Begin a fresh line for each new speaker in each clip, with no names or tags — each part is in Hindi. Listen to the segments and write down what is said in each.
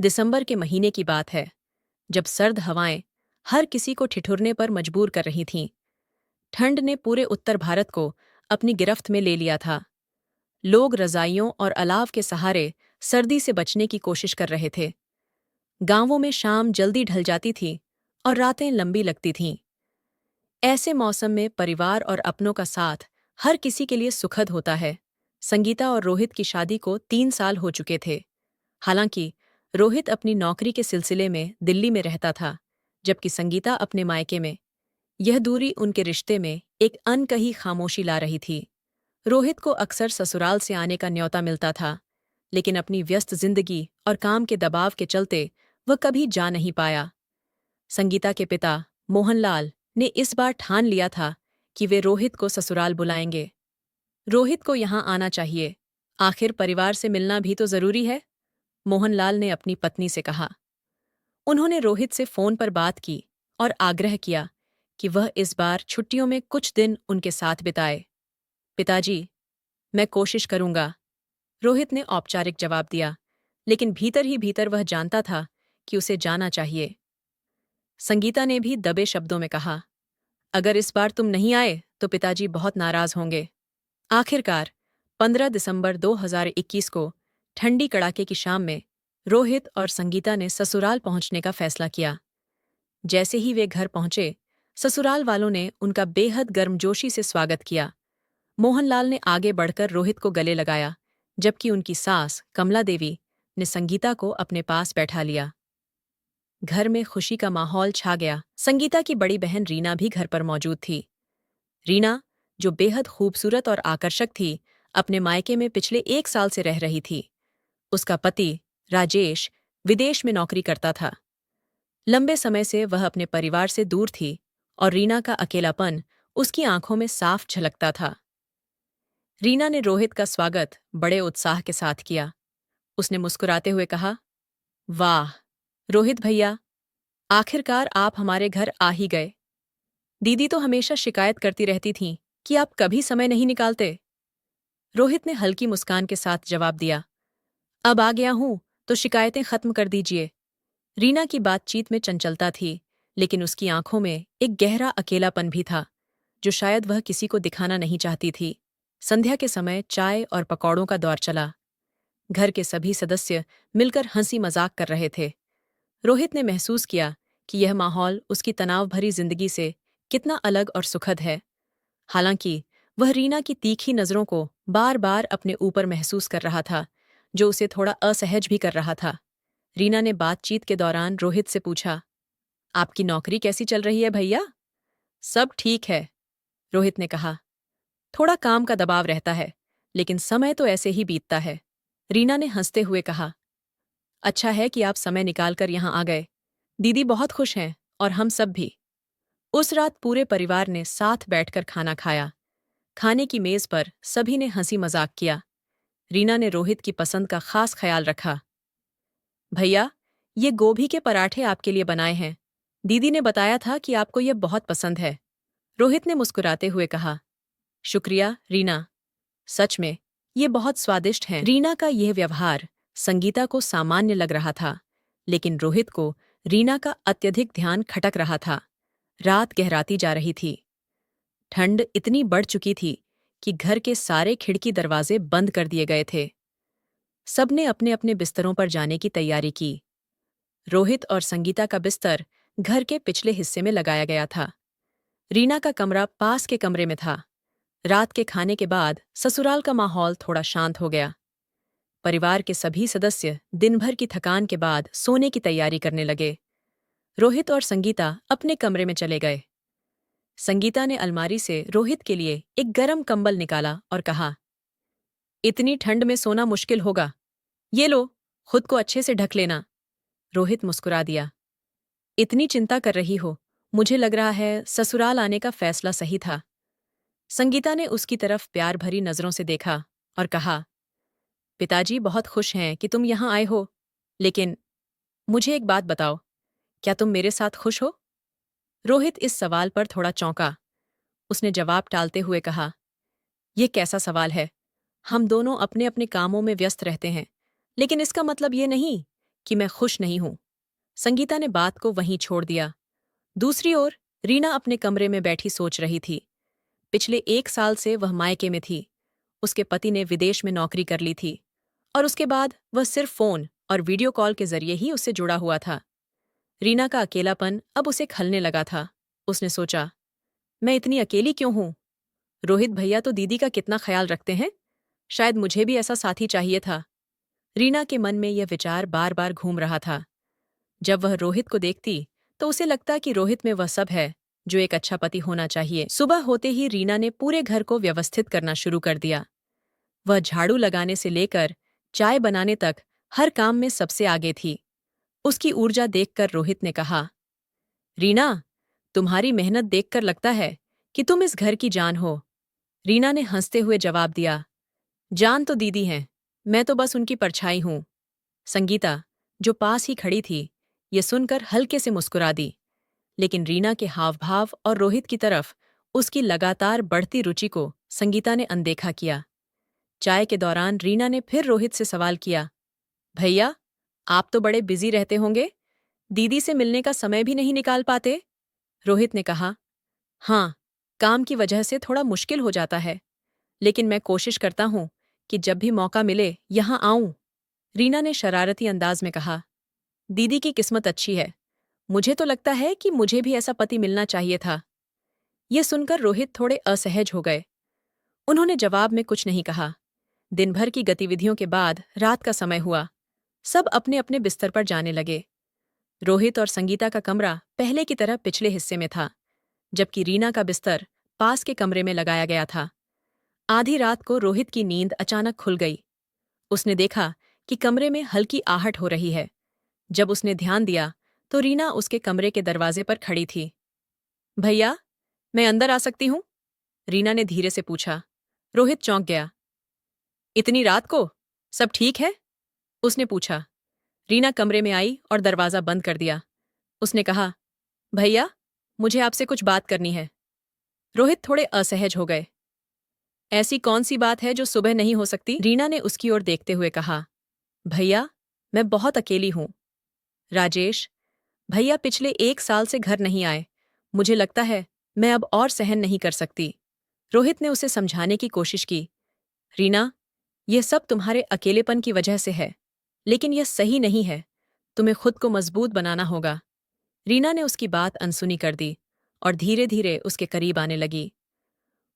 दिसंबर के महीने की बात है, जब सर्द हवाएं हर किसी को ठिठुरने पर मजबूर कर रही थीं। ठंड ने पूरे उत्तर भारत को अपनी गिरफ्त में ले लिया था। लोग रजाइयों और अलाव के सहारे सर्दी से बचने की कोशिश कर रहे थे। गांवों में शाम जल्दी ढल जाती थी और रातें लंबी लगती थीं। ऐसे मौसम में परिवार और अपनों का साथ हर किसी के लिए सुखद होता है। संगीता और रोहित की शादी को 3 साल हो चुके थे। हालांकि रोहित अपनी नौकरी के सिलसिले में दिल्ली में रहता था, जबकि संगीता अपने मायके में। यह दूरी उनके रिश्ते में एक अनकही खामोशी ला रही थी। रोहित को अक्सर ससुराल से आने का न्योता मिलता था, लेकिन अपनी व्यस्त जिंदगी और काम के दबाव के चलते वह कभी जा नहीं पाया। संगीता के पिता मोहनलाल ने इस बार ठान लिया था कि वे रोहित को ससुराल बुलाएंगे। रोहित को यहाँ आना चाहिए, आखिर परिवार से मिलना भी तो जरूरी है, मोहनलाल ने अपनी पत्नी से कहा। उन्होंने रोहित से फोन पर बात की और आग्रह किया कि वह इस बार छुट्टियों में कुछ दिन उनके साथ बिताए। पिताजी, मैं कोशिश करूंगा, रोहित ने औपचारिक जवाब दिया, लेकिन भीतर ही भीतर वह जानता था कि उसे जाना चाहिए। संगीता ने भी दबे शब्दों में कहा, अगर इस बार तुम नहीं आए तो पिताजी बहुत नाराज होंगे। आखिरकार 15 दिसंबर 2021 को ठंडी कड़ाके की शाम में रोहित और संगीता ने ससुराल पहुंचने का फैसला किया। जैसे ही वे घर पहुंचे, ससुराल वालों ने उनका बेहद गर्मजोशी से स्वागत किया। मोहनलाल ने आगे बढ़कर रोहित को गले लगाया, जबकि उनकी सास कमला देवी ने संगीता को अपने पास बैठा लिया। घर में खुशी का माहौल छा गया। संगीता की बड़ी बहन रीना भी घर पर मौजूद थी। रीना, जो बेहद खूबसूरत और आकर्षक थी, अपने मायके में पिछले 1 साल से रह रही थी। उसका पति राजेश विदेश में नौकरी करता था। लंबे समय से वह अपने परिवार से दूर थी और रीना का अकेलापन उसकी आंखों में साफ झलकता था। रीना ने रोहित का स्वागत बड़े उत्साह के साथ किया। उसने मुस्कुराते हुए कहा, वाह रोहित भैया, आखिरकार आप हमारे घर आ ही गए। दीदी तो हमेशा शिकायत करती रहती थीं कि आप कभी समय नहीं निकालते। रोहित ने हल्की मुस्कान के साथ जवाब दिया, अब आ गया हूं तो शिकायतें खत्म कर दीजिए। रीना की बातचीत में चंचलता थी, लेकिन उसकी आंखों में एक गहरा अकेलापन भी था, जो शायद वह किसी को दिखाना नहीं चाहती थी। संध्या के समय चाय और पकौड़ों का दौर चला। घर के सभी सदस्य मिलकर हंसी मजाक कर रहे थे। रोहित ने महसूस किया कि यह माहौल उसकी तनाव भरी जिंदगी से कितना अलग और सुखद है। हालांकि वह रीना की तीखी नज़रों को बार बार अपने ऊपर महसूस कर रहा था, जो उसे थोड़ा असहज भी कर रहा था। रीना ने बातचीत के दौरान रोहित से पूछा, आपकी नौकरी कैसी चल रही है भैया? सब ठीक है, रोहित ने कहा। थोड़ा काम का दबाव रहता है, लेकिन समय तो ऐसे ही बीतता है, रीना ने हंसते हुए कहा। अच्छा है कि आप समय निकालकर यहाँ आ गए। दीदी बहुत खुश हैं और हम सब भी। उस रात पूरे परिवार ने साथ बैठकर खाना खाया। खाने की मेज पर सभी ने हंसी मजाक किया। रीना ने रोहित की पसंद का खास ख्याल रखा। भैया, ये गोभी के पराठे आपके लिए बनाए हैं। दीदी ने बताया था कि आपको ये बहुत पसंद है, रोहित ने मुस्कुराते हुए कहा। शुक्रिया रीना, सच में ये बहुत स्वादिष्ट हैं। रीना का यह व्यवहार संगीता को सामान्य लग रहा था, लेकिन रोहित को रीना का अत्यधिक ध्यान खटक रहा था। रात गहराती जा रही थी। ठंड इतनी बढ़ चुकी थी कि घर के सारे खिड़की दरवाजे बंद कर दिए गए थे। सबने अपने अपने बिस्तरों पर जाने की तैयारी की। रोहित और संगीता का बिस्तर घर के पिछले हिस्से में लगाया गया था। रीना का कमरा पास के कमरे में था। रात के खाने के बाद ससुराल का माहौल थोड़ा शांत हो गया। परिवार के सभी सदस्य दिन भर की थकान के बाद सोने की तैयारी करने लगे। रोहित और संगीता अपने कमरे में चले गए। संगीता ने अलमारी से रोहित के लिए एक गर्म कंबल निकाला और कहा, इतनी ठंड में सोना मुश्किल होगा, ये लो, खुद को अच्छे से ढक लेना। रोहित मुस्कुरा दिया। इतनी चिंता कर रही हो, मुझे लग रहा है ससुराल आने का फैसला सही था। संगीता ने उसकी तरफ प्यार भरी नजरों से देखा और कहा, पिताजी बहुत खुश हैं कि तुम यहाँ आए हो, लेकिन मुझे एक बात बताओ, क्या तुम मेरे साथ खुश हो? रोहित इस सवाल पर थोड़ा चौंका। उसने जवाब टालते हुए कहा, यह कैसा सवाल है? हम दोनों अपने अपने कामों में व्यस्त रहते हैं, लेकिन इसका मतलब ये नहीं कि मैं खुश नहीं हूं। संगीता ने बात को वहीं छोड़ दिया। दूसरी ओर रीना अपने कमरे में बैठी सोच रही थी। पिछले 1 साल से वह मायके में थी। उसके पति ने विदेश में नौकरी कर ली थी और उसके बाद वह सिर्फ फोन और वीडियो कॉल के जरिए ही उससे जुड़ा हुआ था। रीना का अकेलापन अब उसे खलने लगा था। उसने सोचा, मैं इतनी अकेली क्यों हूं? रोहित भैया तो दीदी का कितना ख्याल रखते हैं। शायद मुझे भी ऐसा साथी चाहिए था। रीना के मन में यह विचार बार बार घूम रहा था। जब वह रोहित को देखती तो उसे लगता कि रोहित में वह सब है जो एक अच्छा पति होना चाहिए। सुबह होते ही रीना ने पूरे घर को व्यवस्थित करना शुरू कर दिया। वह झाड़ू लगाने से लेकर चाय बनाने तक हर काम में सबसे आगे थी। उसकी ऊर्जा देखकर रोहित ने कहा, रीना, तुम्हारी मेहनत देखकर लगता है कि तुम इस घर की जान हो। रीना ने हंसते हुए जवाब दिया, जान तो दीदी हैं, मैं तो बस उनकी परछाई हूं। संगीता, जो पास ही खड़ी थी, ये सुनकर हल्के से मुस्कुरा दी। लेकिन रीना के हावभाव और रोहित की तरफ उसकी लगातार बढ़ती रुचि को संगीता ने अनदेखा किया। चाय के दौरान रीना ने फिर रोहित से सवाल किया, भैया, आप तो बड़े बिजी रहते होंगे, दीदी से मिलने का समय भी नहीं निकाल पाते? रोहित ने कहा, हाँ, काम की वजह से थोड़ा मुश्किल हो जाता है, लेकिन मैं कोशिश करता हूं कि जब भी मौका मिले यहां आऊं। रीना ने शरारती अंदाज में कहा, दीदी की किस्मत अच्छी है। मुझे तो लगता है कि मुझे भी ऐसा पति मिलना चाहिए था। ये सुनकर रोहित थोड़े असहज हो गए। उन्होंने जवाब में कुछ नहीं कहा। दिन भर की गतिविधियों के बाद रात का समय हुआ। सब अपने अपने बिस्तर पर जाने लगे। रोहित और संगीता का कमरा पहले की तरह पिछले हिस्से में था, जबकि रीना का बिस्तर पास के कमरे में लगाया गया था। आधी रात को रोहित की नींद अचानक खुल गई। उसने देखा कि कमरे में हल्की आहट हो रही है। जब उसने ध्यान दिया तो रीना उसके कमरे के दरवाजे पर खड़ी थी। भैया, मैं अंदर आ सकती हूँ? रीना ने धीरे से पूछा। रोहित चौंक गया। इतनी रात को? सब ठीक है? उसने पूछा। रीना कमरे में आई और दरवाजा बंद कर दिया। उसने कहा, भैया, मुझे आपसे कुछ बात करनी है। रोहित थोड़े असहज हो गए। ऐसी कौन सी बात है जो सुबह नहीं हो सकती? रीना ने उसकी ओर देखते हुए कहा, भैया, मैं बहुत अकेली हूं। राजेश, भैया पिछले 1 साल से घर नहीं आए। मुझे लगता है मैं अब और सहन नहीं कर सकती। रोहित ने उसे समझाने की कोशिश की। रीना, यह सब तुम्हारे अकेलेपन की वजह से है, लेकिन यह सही नहीं है। तुम्हें खुद को मजबूत बनाना होगा। रीना ने उसकी बात अनसुनी कर दी और धीरे धीरे उसके करीब आने लगी,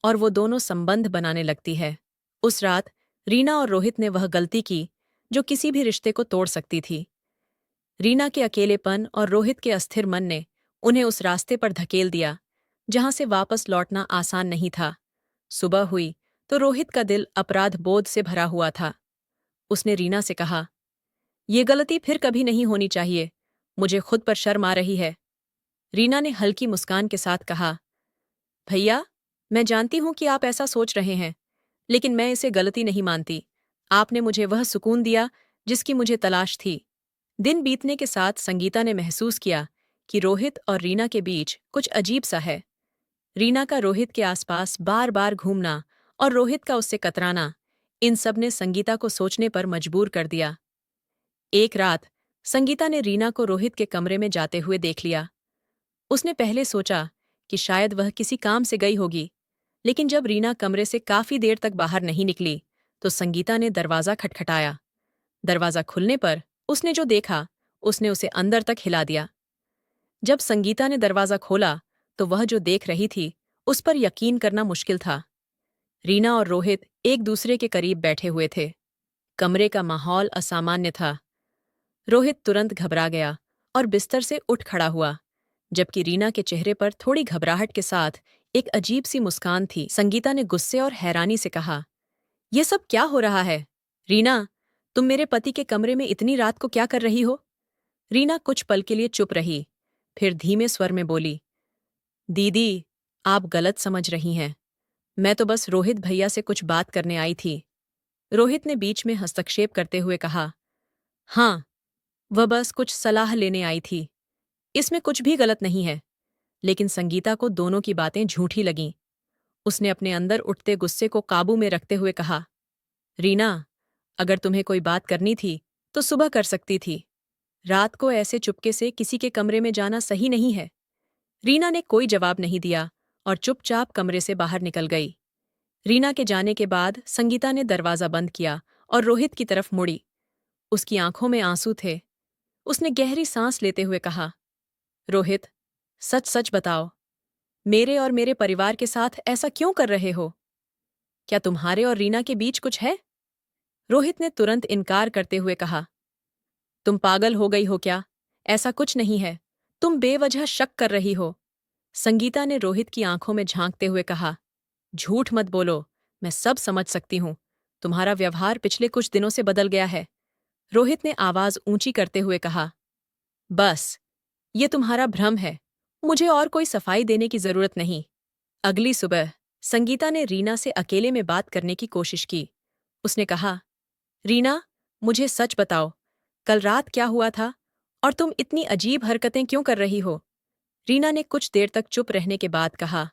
और वो दोनों संबंध बनाने लगती है। उस रात रीना और रोहित ने वह गलती की जो किसी भी रिश्ते को तोड़ सकती थी। रीना के अकेलेपन और रोहित के अस्थिर मन ने उन्हें उस रास्ते पर धकेल दिया जहां से वापस लौटना आसान नहीं था। सुबह हुई तो रोहित का दिल अपराध बोध से भरा हुआ था। उसने रीना से कहा, ये गलती फिर कभी नहीं होनी चाहिए। मुझे खुद पर शर्म आ रही है। रीना ने हल्की मुस्कान के साथ कहा, भैया, मैं जानती हूं कि आप ऐसा सोच रहे हैं, लेकिन मैं इसे गलती नहीं मानती। आपने मुझे वह सुकून दिया जिसकी मुझे तलाश थी। दिन बीतने के साथ संगीता ने महसूस किया कि रोहित और रीना के बीच कुछ अजीब सा है। रीना का रोहित के आसपास बार बार घूमना और रोहित का उससे कतराना, इन सब ने संगीता को सोचने पर मजबूर कर दिया। एक रात संगीता ने रीना को रोहित के कमरे में जाते हुए देख लिया। उसने पहले सोचा कि शायद वह किसी काम से गई होगी, लेकिन जब रीना कमरे से काफी देर तक बाहर नहीं निकली तो संगीता ने दरवाजा खटखटाया। दरवाजा खुलने पर उसने जो देखा, उसने उसे अंदर तक हिला दिया। जब संगीता ने दरवाजा खोला तो वह जो देख रही थी उस पर यकीन करना मुश्किल था। रीना और रोहित एक दूसरे के करीब बैठे हुए थे। कमरे का माहौल असामान्य था। रोहित तुरंत घबरा गया और बिस्तर से उठ खड़ा हुआ, जबकि रीना के चेहरे पर थोड़ी घबराहट के साथ एक अजीब सी मुस्कान थी। संगीता ने गुस्से और हैरानी से कहा, यह सब क्या हो रहा है? रीना, तुम मेरे पति के कमरे में इतनी रात को क्या कर रही हो? रीना कुछ पल के लिए चुप रही, फिर धीमे स्वर में बोली, दीदी, आप गलत समझ रही हैं। मैं तो बस रोहित भैया से कुछ बात करने आई थी। रोहित ने बीच में हस्तक्षेप करते हुए कहा, हाँ, वह बस कुछ सलाह लेने आई थी। इसमें कुछ भी गलत नहीं है। लेकिन संगीता को दोनों की बातें झूठी लगीं। उसने अपने अंदर उठते गुस्से को काबू में रखते हुए कहा, रीना, अगर तुम्हें कोई बात करनी थी तो सुबह कर सकती थी। रात को ऐसे चुपके से किसी के कमरे में जाना सही नहीं है। रीना ने कोई जवाब नहीं दिया और चुपचाप कमरे से बाहर निकल गई। रीना के जाने के बाद संगीता ने दरवाजा बंद किया और रोहित की तरफ मुड़ी। उसकी आंखों में आंसू थे। उसने गहरी सांस लेते हुए कहा, रोहित, सच सच बताओ, मेरे और मेरे परिवार के साथ ऐसा क्यों कर रहे हो? क्या तुम्हारे और रीना के बीच कुछ है? रोहित ने तुरंत इनकार करते हुए कहा, तुम पागल हो गई हो क्या? ऐसा कुछ नहीं है। तुम बेवजह शक कर रही हो। संगीता ने रोहित की आंखों में झांकते हुए कहा, झूठ मत बोलो, मैं सब समझ सकती हूं। तुम्हारा व्यवहार पिछले कुछ दिनों से बदल गया है। रोहित ने आवाज ऊंची करते हुए कहा, बस, ये तुम्हारा भ्रम है। मुझे और कोई सफाई देने की जरूरत नहीं। अगली सुबह संगीता ने रीना से अकेले में बात करने की कोशिश की। उसने कहा, रीना, मुझे सच बताओ, कल रात क्या हुआ था और तुम इतनी अजीब हरकतें क्यों कर रही हो? रीना ने कुछ देर तक चुप रहने के बाद कहा,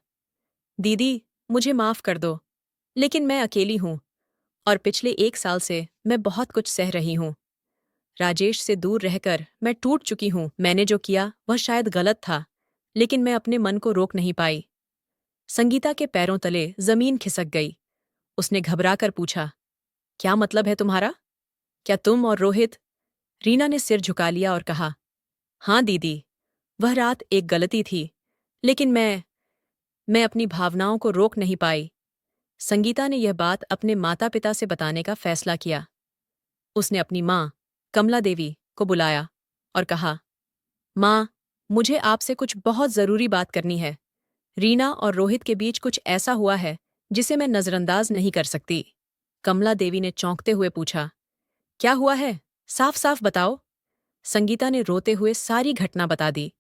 दीदी, मुझे माफ कर दो, लेकिन मैं अकेली हूं और पिछले 1 साल से मैं बहुत कुछ सह रही हूं। राजेश से दूर रहकर मैं टूट चुकी हूं। मैंने जो किया वह शायद गलत था, लेकिन मैं अपने मन को रोक नहीं पाई। संगीता के पैरों तले जमीन खिसक गई। उसने घबराकर पूछा, क्या मतलब है तुम्हारा? क्या तुम और रोहित? रीना ने सिर झुका लिया और कहा, हाँ दीदी, वह रात एक गलती थी, लेकिन मैं अपनी भावनाओं को रोक नहीं पाई। संगीता ने यह बात अपने माता पिता से बताने का फैसला किया। उसने अपनी माँ, कमला देवी, को बुलाया और कहा, माँ, मुझे आपसे कुछ बहुत जरूरी बात करनी है। रीना और रोहित के बीच कुछ ऐसा हुआ है जिसे मैं नजरअंदाज नहीं कर सकती। कमला देवी ने चौंकते हुए पूछा, क्या हुआ है? साफ साफ बताओ। संगीता ने रोते हुए सारी घटना बता दी।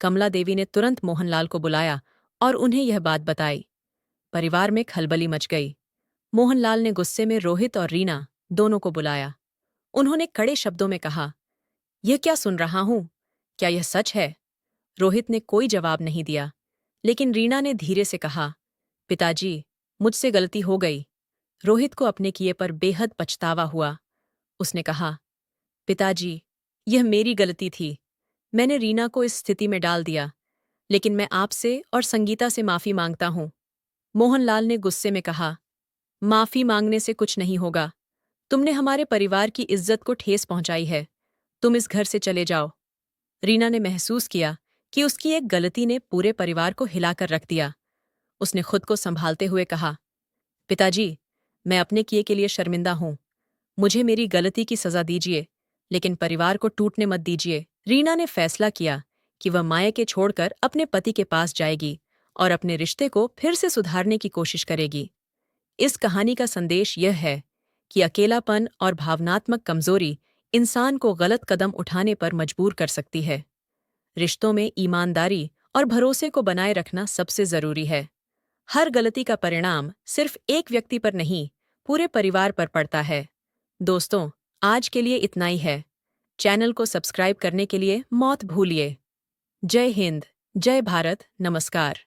कमला देवी ने तुरंत मोहनलाल को बुलाया और उन्हें यह बात बताई। परिवार में खलबली मच गई। मोहनलाल ने गुस्से में रोहित और रीना दोनों को बुलाया। उन्होंने कड़े शब्दों में कहा, यह क्या सुन रहा हूं? क्या यह सच है? रोहित ने कोई जवाब नहीं दिया, लेकिन रीना ने धीरे से कहा, पिताजी, मुझसे गलती हो गई। रोहित को अपने किए पर बेहद पछतावा हुआ। उसने कहा, पिताजी, यह मेरी गलती थी। मैंने रीना को इस स्थिति में डाल दिया, लेकिन मैं आपसे और संगीता से माफी मांगता हूं। मोहनलाल ने गुस्से में कहा, माफी मांगने से कुछ नहीं होगा। तुमने हमारे परिवार की इज्जत को ठेस पहुंचाई है। तुम इस घर से चले जाओ। रीना ने महसूस किया कि उसकी एक गलती ने पूरे परिवार को हिलाकर रख दिया। उसने खुद को संभालते हुए कहा, पिताजी, मैं अपने किए के लिए शर्मिंदा हूं। मुझे मेरी गलती की सजा दीजिए, लेकिन परिवार को टूटने मत दीजिए। रीना ने फैसला किया कि वह मायके छोड़कर अपने पति के पास जाएगी और अपने रिश्ते को फिर से सुधारने की कोशिश करेगी। इस कहानी का संदेश यह है कि अकेलापन और भावनात्मक कमजोरी इंसान को गलत कदम उठाने पर मजबूर कर सकती है। रिश्तों में ईमानदारी और भरोसे को बनाए रखना सबसे जरूरी है। हर गलती का परिणाम सिर्फ एक व्यक्ति पर नहीं, पूरे परिवार पर पड़ता है। दोस्तों, आज के लिए इतना ही है। चैनल को सब्सक्राइब करने के लिए मत भूलिए। जय हिंद, जय भारत, नमस्कार।